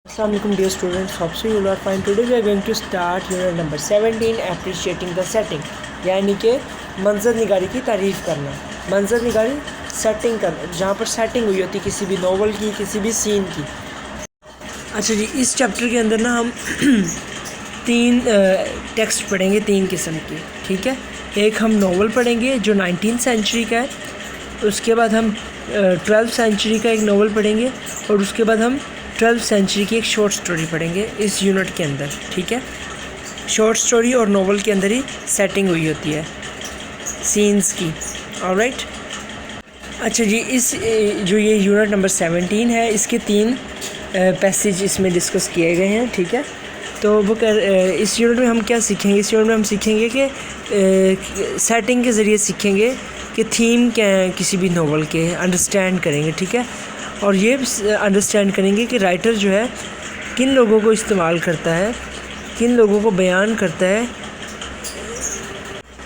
Assalamu alaikum dear students, hope you all are fine. Today we are going to start unit number 17 appreciating the setting, यानी कि मंजर निगारी की तारीफ़ करना। मंजर निगारी सेटिंग करना, जहाँ पर सेटिंग हुई होती किसी भी नॉवल की, किसी भी सीन की। अच्छा जी, इस चैप्टर के अंदर ना हम तीन टेक्स्ट पढ़ेंगे, तीन किस्म के, ठीक है। एक हम नॉवल पढ़ेंगे जो 19th सेंचुरी का है, उसके बाद हम 12th सेंचुरी का एक नॉवल पढ़ेंगे और उसके बाद हम 12th सेंचुरी की एक शॉर्ट स्टोरी पढ़ेंगे इस यूनिट के अंदर, ठीक है। शॉर्ट स्टोरी और नॉवल के अंदर ही सेटिंग हुई होती है सीन्स की, ऑलराइट। अच्छा जी, इस जो ये यूनिट नंबर 17 है, इसके तीन पैसेज इसमें डिस्कस किए गए हैं, ठीक है। तो वो इस यूनिट में हम क्या सीखेंगे? इस यूनिट में हम सीखेंगे कि सेटिंग के ज़रिए सीखेंगे कि थीम क्या है किसी भी नॉवल के, अंडरस्टैंड करेंगे, ठीक है। और ये अंडरस्टैंड करेंगे कि राइटर जो है किन लोगों को इस्तेमाल करता है, किन लोगों को बयान करता है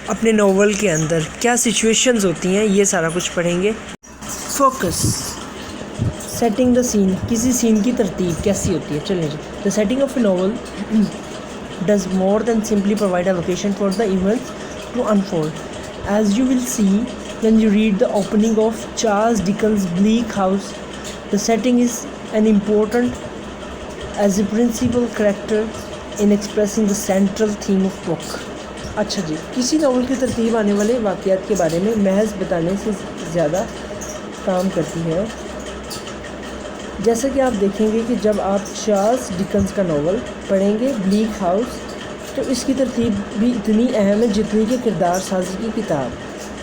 अपने नॉवल के अंदर, क्या सिचुएशंस होती हैं, ये सारा कुछ पढ़ेंगे। फोकस, सेटिंग द सीन, किसी सीन की तरतीब कैसी होती है, चलिए जी। The setting of a novel does more than simply provide a location for the events to unfold. As you will see when you read the opening of Charles Dickens' Bleak House, the setting is an important as a principal character in expressing the central theme of book. अच्छा जी, किसी novel की तरतीब आने वाले वाक़यात के बारे में महज बताने से ज़्यादा काम करती है। जैसा कि आप देखेंगे कि जब आप चार्ल्स डिकन्स का नॉवल पढ़ेंगे ब्लीक हाउस, तो इसकी तरतीब भी इतनी अहम है जितनी कि किरदार साजी की किताब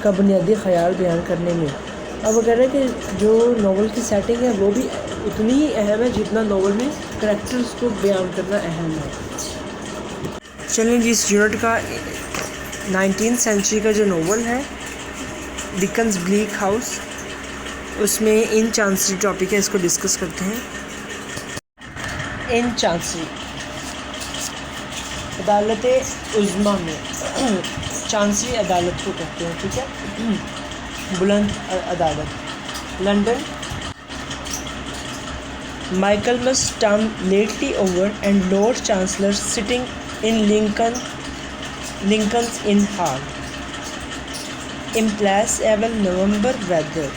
का बुनियादी ख़याल बयान करने में। अब वो कह रहे हैं कि जो नॉवल की सेटिंग है वो भी उतनी ही अहम है जितना नॉवल में करैक्टर्स को बयान करना अहम है। चलें जी, इस यूनिट का 19th सेंचुरी का जो नॉवल है डिकन्स ब्लीक हाउस, उसमें इन चांसरी टॉपिक है, इसको डिस्कस करते हैं। इन चांसरी, अदालत उज़्मा में चांसरी अदालत को कहते हैं, ठीक है, बुलंद अदालत, London. Michaelmas term lately over and Lord Chancellor sitting in Lincoln's Inn Hall. Implacable November weather,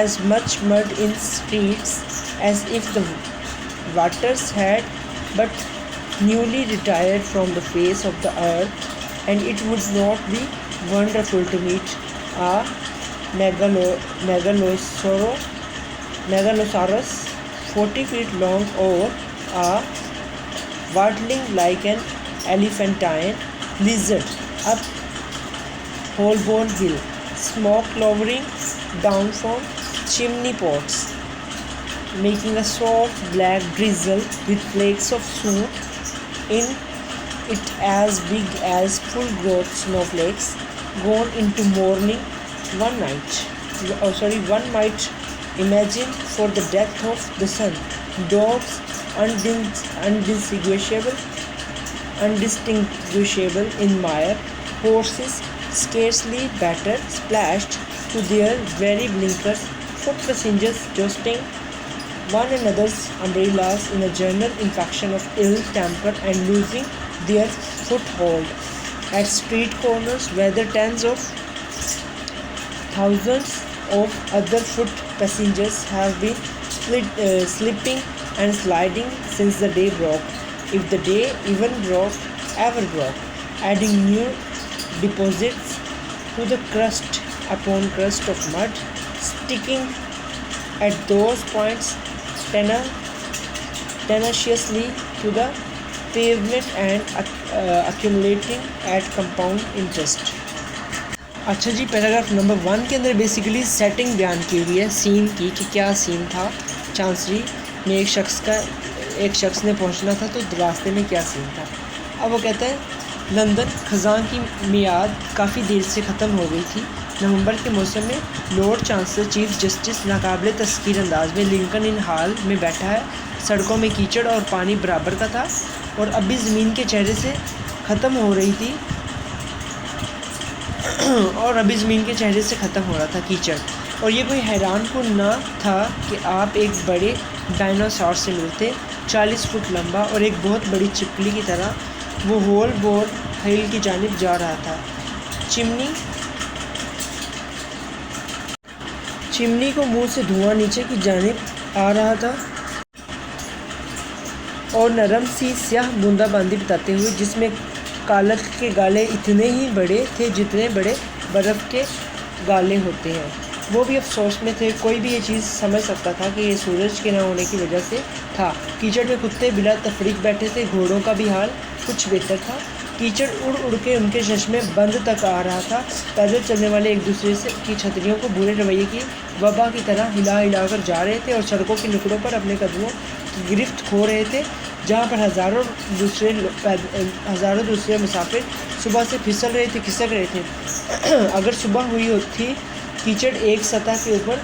as much mud in streets as if the waters had but newly retired from the face of the earth, and it would not be wonderful to meet a megalosaurus 40 feet long or a waddling like an elephantine lizard up Holborn Hill, smoke lowering down from chimney pots, making a soft black drizzle with flakes of snow in it as big as full-growth snowflakes gone into mourning one might imagine for the death of the sun. Dogs undistinguishable in mire, horses scarcely better splashed to their very blinkers, foot passengers jostling one another's umbrellas in a general infection of ill temper and losing their foothold at street corners, whether tens of thousands of other foot passengers have been slipping and sliding since the day broke, if the day ever broke, adding new deposits to the crust upon crust of mud, sticking at those points tenaciously to the pavement and accumulating at compound interest. अच्छा जी, paragraph number 1 के अंदर basically setting बयान की हुई है scene की, कि क्या सीन था। चांसरी में एक शख्स ने पहुंचना था, तो रास्ते में क्या सीन था। अब वो कहता है लंदन ख़ज़ां की मियाद काफ़ी देर से ख़त्म हो गई थी। नवंबर के मौसम में लॉर्ड चांसलर चीफ जस्टिस नाकाबिले तस्खीर अंदाज में लिंकन इन हॉल में बैठा है। सड़कों में कीचड़ और पानी बराबर का था और अभी ज़मीन के चेहरे से ख़त्म हो रही थी और अभी ज़मीन के चेहरे से ख़त्म हो रहा था कीचड़। और ये कोई हैरान कुन ना था कि आप एक बड़े डायनासोर से मिलते 40 फुट लंबा और एक बहुत बड़ी छिपकली की तरह वो होल बोर हिल की जानिब जा रहा था। चिमनी को मुंह से धुआं नीचे की जानिब आ रहा था और नरम सी स्याह बूंदाबांदी बताते हुए जिसमें कालक के गाले इतने ही बड़े थे जितने बड़े बर्फ़ के गाले होते हैं। वो भी अफसोस में थे। कोई भी ये चीज़ समझ सकता था कि ये सूरज के न होने की वजह से था। कीचड़ में कुत्ते बिला तफरीक बैठे थे। घोड़ों का भी हाल कुछ बेहतर था। कीचड़ उड़ उड़ के उनके चश्मे बंद तक आ रहा था। पैदल चलने वाले एक दूसरे से की छतरियों को बुरे रवैये की वबा की तरह हिला हिला कर जा रहे थे और सड़कों के नुकड़ों पर अपने कदमों की गिरफ्त खो रहे थे, जहाँ पर हज़ारों दूसरे मुसाफिर सुबह से फिसल रहे थे, खिसक रहे थे। अगर सुबह हुई होती, कीचड़ एक सतह के ऊपर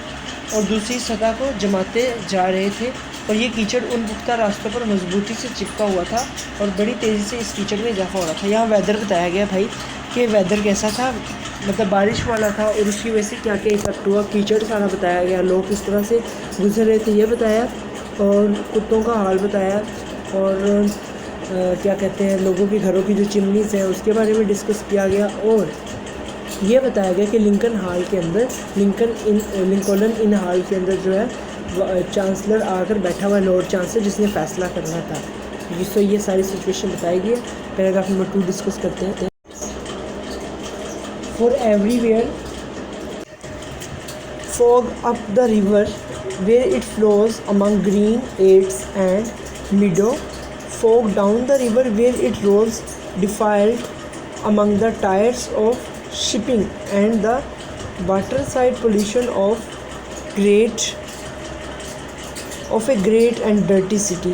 और दूसरी सतह को जमाते जा रहे थे और ये कीचड़ उन पुख्ता रास्तों पर मजबूती से चिपका हुआ था और बड़ी तेज़ी से इस कीचड़ में इजाफा हो रहा था। यहाँ वेदर बताया गया भाई कि वेदर कैसा था, मतलब बारिश वाला था और उसकी वजह से क्या क्या इफेक्ट हुआ, कीचड़ सारा बताया गया, लोग किस तरह से गुजर रहे थे ये बताया और कुत्तों का हाल बताया और क्या कहते हैं लोगों के घरों की जो चिमनीज़ हैं उसके बारे में डिस्कस किया गया और ये बताया गया कि लिंकन इन हॉल के अंदर जो है चांसलर आकर बैठा हुआ लॉर्ड चांसलर जिसने फ़ैसला करना था। जिससे ये सारी सिचुएशन बताई गई है। पैराग्राफ नंबर 2 डिस्कस करते हैं। For everywhere fog up the river where it flows among green eats and meadow, fog down the river where it rolls defiled among the tires of shipping and the waterside pollution of a great and dirty city,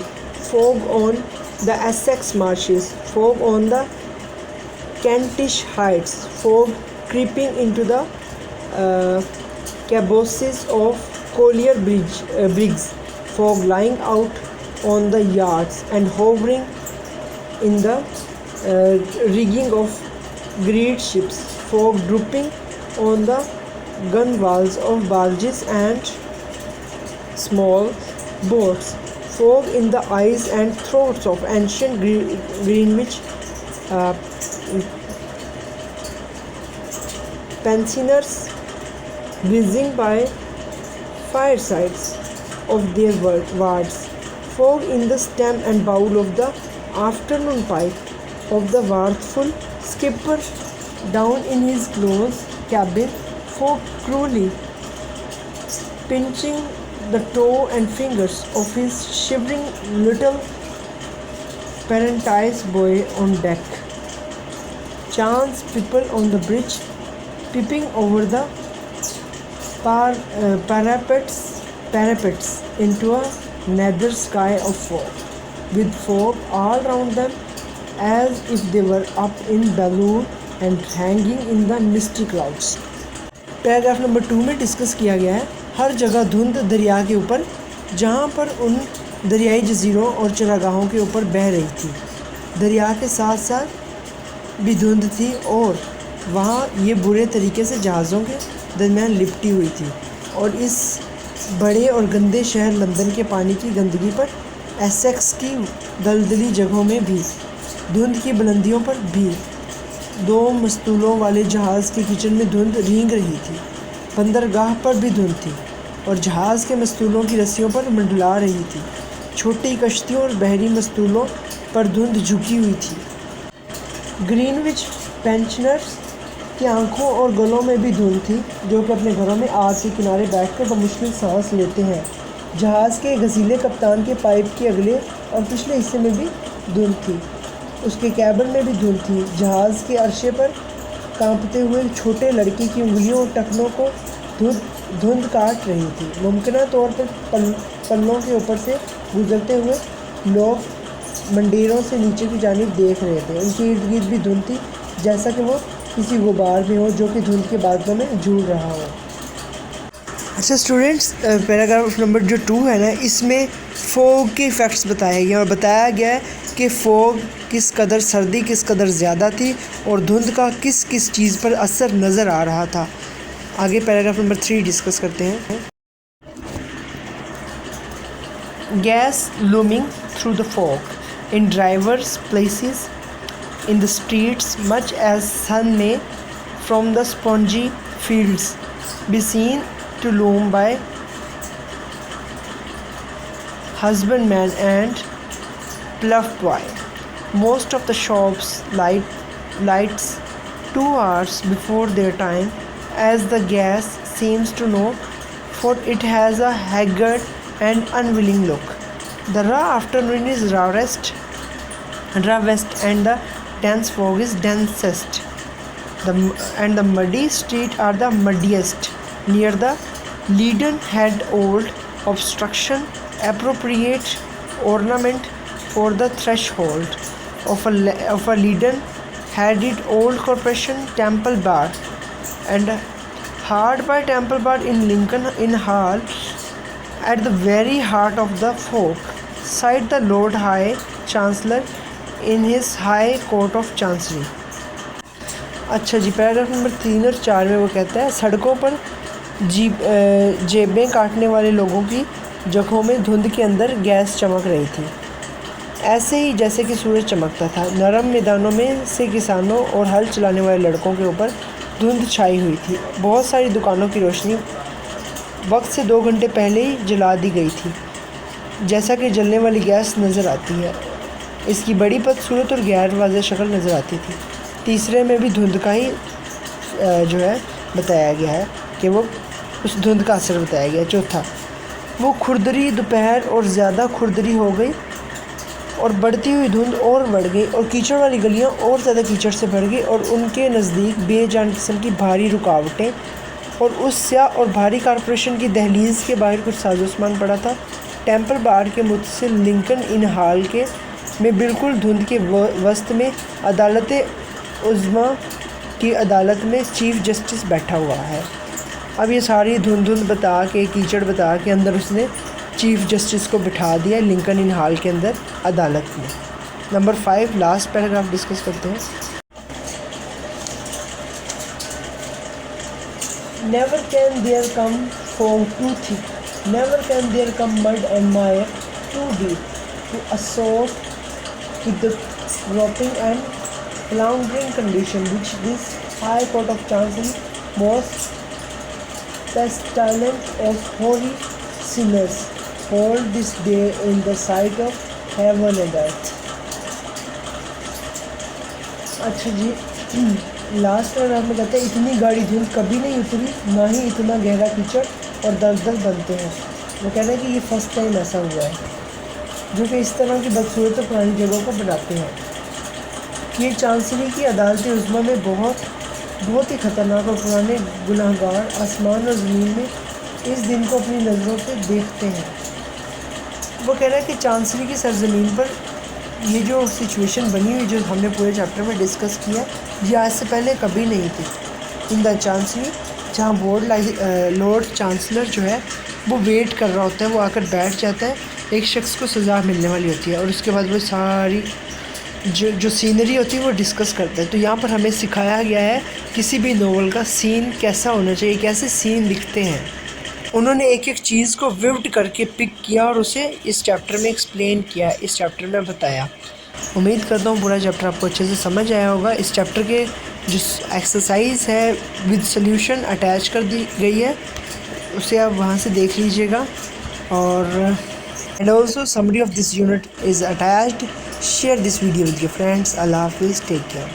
fog on the Essex marshes, fog on the Kentish heights, fog creeping into the cabooses of collier brigs, fog lying out on the yards and hovering in the rigging of great ships, fog drooping on the gunwales of barges and small boats, fog in the eyes and throats of ancient Greenwich pensioners whizzing by firesides of their wards, fog in the stem and bowl of the afternoon pipe of the worthful skipper down in his close cabin, fog cruelly pinching the toe and fingers of his shivering little apprentice boy on deck, chance people on the bridge peeping over the parapets into a nether sky of fog, with fog all round them as if they were up in balloon and hanging in the misty clouds. Paragraph number 2 में discuss किया गया है हर जगह धुंध दरिया के ऊपर, जहाँ पर उन दरियाई जजीरों और चरागाहों के ऊपर बह रही थी। दरिया के साथ साथ भी धुंध थी और वहाँ ये बुरे तरीके से जहाज़ों के दरमियान लिपटी हुई थी और इस बड़े और गंदे शहर लंदन के पानी की गंदगी पर एसेक्स की दलदली जगहों में भी, धुंध की बुलंदियों पर भी 2 मस्तूलों वाले जहाज़ के किचन में धुंध रेंग रही थी। बंदरगाह पर भी धुंध थी और जहाज़ के मस्तूलों की रस्सियों पर मंडला रही थी। छोटी कश्तियों और बहरी मस्तूलों पर धुंध झुकी हुई थी। ग्रीनविच पेंशनर्स की आंखों और गलों में भी धुंध थी, जो कि अपने घरों में आग के किनारे बैठकर बमुश्किल सांस लेते हैं। जहाज़ के गजीले कप्तान के पाइप के अगले और पिछले हिस्से में भी धुंध थी। उसके कैबिन में भी धुंध थी। जहाज़ के अर्शे पर कांपते हुए छोटे लड़के की उंगलियों और टखनों को धुंध काट रही थी। मुमकिन तौर पर पल्लों के ऊपर से गुजरते हुए लोग मंडीरों से नीचे की जानिब देख रहे थे। उनके इर्द गिर्द भी धुंध थी, जैसा कि वो किसी गुबार में हो जो कि धुंध के बादलों में झूल रहा हो। अच्छा स्टूडेंट्स, पैराग्राफ नंबर जो 2 है ना, इसमें फ़ोग के इफ़ेक्ट्स बताए गए और बताया गया है कि फ़ोग किस कदर, सर्दी किस कदर ज़्यादा थी और धुंध का किस किस चीज़ पर असर नज़र आ रहा था। आगे पैराग्राफ नंबर 3 डिस्कस करते हैं। gas looming through the fog, in drivers' places, in the streets, much as sun may, from the spongy fields, be seen to loom by husbandman and plough boy. Most of the shops lights 2 hours before their time, as the gas seems to know, for it has a haggard and unwilling look. The raw afternoon is rawest, and the dense fog is densest. And the muddy streets are the muddiest. Near the leaden head old obstruction, appropriate ornament for the threshold of a leaden headed old corporation Temple Bar, and hard by Temple Bar in Lincoln Inn Hall, at the very heart of the folk, sat the Lord High Chancellor in his High Court of Chancery. अच्छा जी, paragraph number 3 और 4 में वो कहता है, सड़कों पर जेबें काटने वाले लोगों की जगहों में धुंध के अंदर गैस चमक रही थी, ऐसे ही जैसे कि सूरज चमकता था। नरम मैदानों में से किसानों और हल चलाने वाले लड़कों के ऊपर धुंध छाई हुई थी। बहुत सारी दुकानों की रोशनी वक्त से 2 घंटे पहले ही जला दी गई थी, जैसा कि जलने वाली गैस नज़र आती है। इसकी बड़ी बदसूरत और गैर वाज़ेह शक्ल नज़र आती थी। तीसरे में भी धुंध का ही जो है बताया गया है कि वो उस धुंध का असर बताया गया। चौथा, वो खुरदरी दोपहर और ज़्यादा खुरदरी हो गई और बढ़ती हुई धुंध और बढ़ गई और कीचड़ वाली गलियां और ज़्यादा कीचड़ से भर गई और उनके नज़दीक बेजान किस्म की भारी रुकावटें, और उस स्याह और भारी कॉरपोरेशन की दहलीज़ के बाहर कुछ साजो सामान पड़ा था। टेम्पल बार के मुतसिल लिंकन इन हॉल के में बिल्कुल धुंध के वस्त में अदालत उज़्मा की अदालत में चीफ़ जस्टिस बैठा हुआ है। अब ये सारी धुंध बता के, कीचड़ बता के अंदर उसने चीफ़ जस्टिस को बिठा दिया लिंकन इन हॉल के अंदर अदालत में। नंबर 5 लास्ट पैराग्राफ डिस्कस करते हैं। Never can there come fog too thick, never can there come mud and mire too deep to assort with the groping and floundering condition which this High Court of Chancery, most pestilent of holy sinners, hold this day in the sight of heaven and earth. अच्छा जी, last paragraph में कहते हैं, इतनी गाढ़ी धुंध कभी नहीं उतरी, ना ही इतना गहरा कीचड़ और दलदल बनते हैं। वो कह रहे हैं कि ये फर्स्ट टाइम ऐसा हुआ है, जो कि इस तरह की बदसूरत और पुरानी जगहों को बनाते हैं। ये चांसरी की अदालत उज़्मा में बहुत ही ख़तरनाक और पुराने गुनाहगार आसमान और ज़मीन में इस दिन को अपनी नज़रों से देखते हैं। वो कह रहा है कि चांसरी की सरजमीन पर ये जो सिचुएशन बनी हुई, जो हमने पूरे चैप्टर में डिस्कस किया, ये आज से पहले कभी नहीं थी। इन द चांसरी, जहाँ लॉर्ड चांसलर जो है वो वेट कर रहा होता है, वो आकर बैठ जाता है, एक शख्स को सज़ा मिलने वाली होती है और उसके बाद वो सारी जो सीनरी होती है वो डिस्कस करता है। तो यहाँ पर हमें सिखाया गया है किसी भी नोवेल का सीन कैसा होना चाहिए, कैसे सीन दिखते हैं। उन्होंने एक एक चीज़ को विव्ड करके पिक किया और उसे इस चैप्टर में एक्सप्लेन किया, इस चैप्टर में बताया। उम्मीद करता हूँ पूरा चैप्टर आपको अच्छे से समझ आया होगा। इस चैप्टर के जो एक्सरसाइज है विद सॉल्यूशन अटैच कर दी गई है, उसे आप वहाँ से देख लीजिएगा। और and also summary of this unit is attached. Share this video with your friends. Allah Hafiz, take care.